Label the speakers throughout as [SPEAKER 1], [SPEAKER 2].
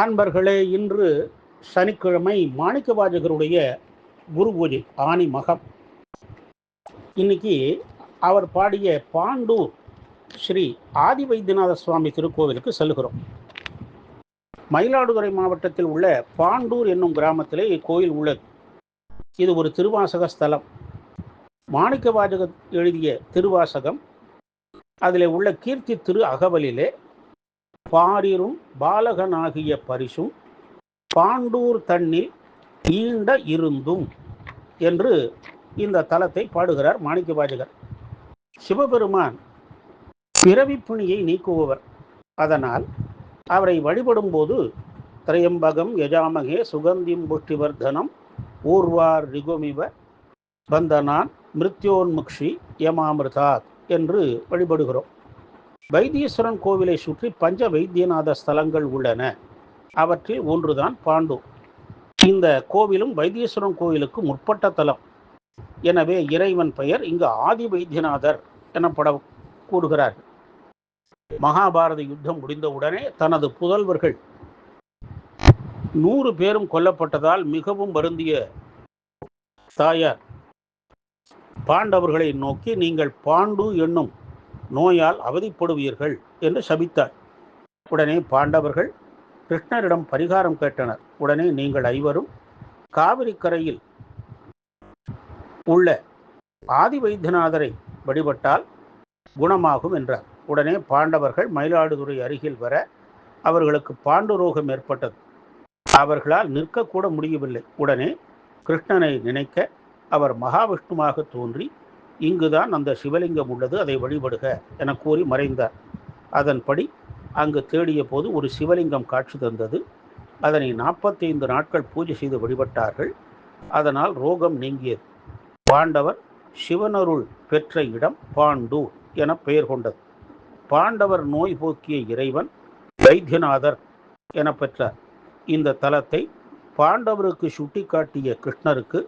[SPEAKER 1] அன்பர்களே, இன்று சனிக்கிழமை மாணிக்கவாசகருடைய குரு பூஜை, ஆனி மகம். இன்னைக்கு அவர் பாடிய பாண்டூர் ஸ்ரீ ஆதி வைத்தியநாத சுவாமி திருக்கோவிலுக்கு செல்கிறோம். மயிலாடுதுறை மாவட்டத்தில் உள்ள பாண்டூர் என்னும் கிராமத்திலே இக்கோயில் உள்ளது. இது ஒரு திருவாசக ஸ்தலம். மாணிக்கவாசகர் எழுதிய திருவாசகம், அதில் உள்ள கீர்த்தி திரு அகவலிலே பாரிரும் பாலகனாகிய பரிசும் பாண்டூர் தன்னில் ஈண்ட இருந்தும் என்று இந்த தலத்தை பாடுகிறார் மாணிக்கவாசகர். சிவபெருமான் பிறவிப்பிணியை நீக்குபவர். அதனால் அவரை வழிபடும் போது திரையம்பகம் யஜாமகே சுகந்திம் புஷ்டிவர்தனம் ஊர்வார் ரிகுமிவ பந்தனான் மிருத்யோன்முக்ஷி யமாமிருதாத் என்று வழிபடுகிறோம். வைத்தீஸ்வரன் கோவிலை சுற்றி பஞ்ச வைத்தியநாத ஸ்தலங்கள் உள்ளன. அவற்றில் ஒன்றுதான் பாண்டூர். இந்த கோவிலும் வைத்தீஸ்வரன் கோவிலுக்கு முற்பட்ட தலம். எனவே இறைவன் பெயர் இங்கு ஆதி வைத்தியநாதர் எனப்பட கூறுகிறார்கள். மகாபாரத யுத்தம் முடிந்தவுடனே தனது புதல்வர்கள் 100 பேரும் கொல்லப்பட்டதால் மிகவும் வருந்திய தாயார் பாண்டவர்களை நோக்கி, நீங்கள் பாண்டு என்னும் நோயால் அவதிப்படுவீர்கள் என்று சபித்தார். உடனே பாண்டவர்கள் கிருஷ்ணரிடம் பரிகாரம் கேட்டனர். உடனே நீங்கள் ஐவரும் காவிரி கரையில் உள்ள ஆதி வைத்தியநாதரை வழிபட்டால் குணமாகும் என்றார். உடனே பாண்டவர்கள் மயிலாடுதுறை அருகில் வர அவர்களுக்கு பாண்டுரோகம் ஏற்பட்டது. அவர்களால் நிற்கக்கூட முடியவில்லை. உடனே கிருஷ்ணனை நினைக்க அவர் மகாவிஷ்ணுவாக தோன்றி, இங்குதான் அந்த சிவலிங்கம் உள்ளது, அதை வழிபடுக என கூறி மறைந்தார். அதன்படி அங்கு தேடிய போது ஒரு சிவலிங்கம் காட்சி தந்தது. அதனை 45 நாட்கள் பூஜை செய்து வழிபட்டார்கள். அதனால் ரோகம் நீங்கியது. பாண்டவர் சிவனருள் பெற்ற இடம் பாண்டூர் என பெயர் கொண்டது. பாண்டவர் நோய் போக்கிய இறைவன் வைத்தியநாதர் என பெற்றார். இந்த தலத்தை பாண்டவருக்கு சுட்டிக்காட்டிய கிருஷ்ணருக்கு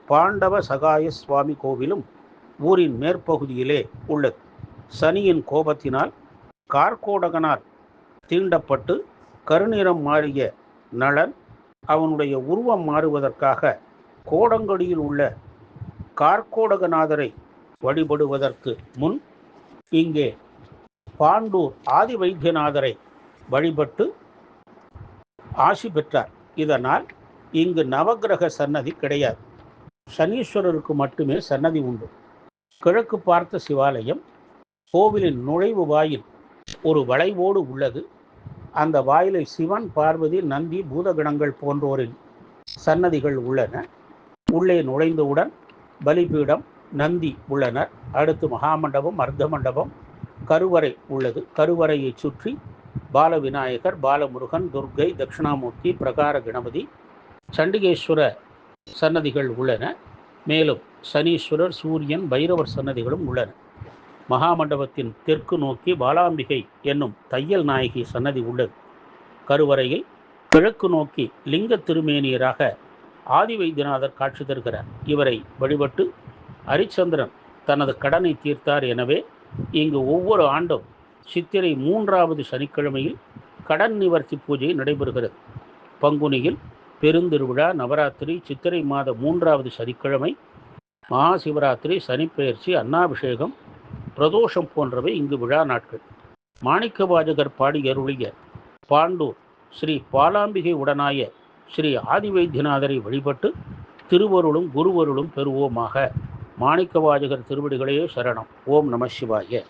[SPEAKER 1] பாண்டவ சகாய சுவாமி கோவிலும் ஊரின் மேற்பகுதியிலே உள்ளது. சனியின் கோபத்தினால் கார்கோடகனால் தீண்டப்பட்டு கருநிறம் மாறிய நளன் அவனுடைய உருவம் மாறுவதற்காக கோடங்கடியில் உள்ள கார்கோடகநாதரை வழிபடுவதற்கு முன் இங்கே பாண்டூர் ஆதி வைத்தியநாதரை வழிபட்டு ஆசி பெற்றார். இதனால் இங்கு நவக்கிரக சன்னதி கிடையாது. சனீஸ்வரருக்கு மட்டுமே சன்னதி உண்டு. கிழக்கு பார்த்த சிவாலயம். கோவிலின் நுழைவு வாயில் ஒரு வளைவோடு உள்ளது. அந்த வாயிலில் சிவன், பார்வதி, நந்தி, பூதகணங்கள் போன்றோரின் சன்னதிகள் உள்ளன. உள்ளே நுழைந்தவுடன் பலிபீடம், நந்தி உள்ளனர். அடுத்து மகாமண்டபம், அர்த்த மண்டபம், கருவறை உள்ளது. கருவறையை சுற்றி பாலவிநாயகர், பாலமுருகன், துர்க்கை, தட்சிணாமூர்த்தி, பிரகார கணபதி, சண்டிகேஸ்வர சன்னதிகள் உள்ளன. மேலும் சனீஸ்வரர், சூரியன், பைரவர் சன்னதிகளும் உள்ளன. மகாமண்டபத்தின் தெற்கு நோக்கி பாலாம்பிகை என்னும் தையல் நாயகி சன்னதி உள்ளது. கருவறையில் கிழக்கு நோக்கி லிங்க திருமேனியராக ஆதி வைத்தியநாதர் காட்சி தருகிறார். இவரை வழிபட்டு ஹரிச்சந்திரன் தனது கடனை தீர்த்தார். எனவே இங்கு ஒவ்வொரு ஆண்டும் சித்திரை 3வது சனிக்கிழமையில் கடன் நிவர்த்தி பூஜை நடைபெறுகிறது. பங்குனியில் பெருந்திருவிழா, நவராத்திரி, சித்திரை மாத 3வது சனிக்கிழமை, மகாசிவராத்திரி, சனிப்பெயர்ச்சி, அன்னாபிஷேகம், பிரதோஷம் போன்றவை இங்கு விழா நாட்கள். மாணிக்கவாசகர் பாடி அருளிய பாண்டூர் ஸ்ரீ பாலாம்பிகை உடனாய ஸ்ரீ ஆதி வைத்தியநாதரை வழிபட்டு திருவருளும் குருவருளும் பெறுவோமாக. மாணிக்கவாசகர் திருவடிகளே சரணம். ஓம் நம சிவாய.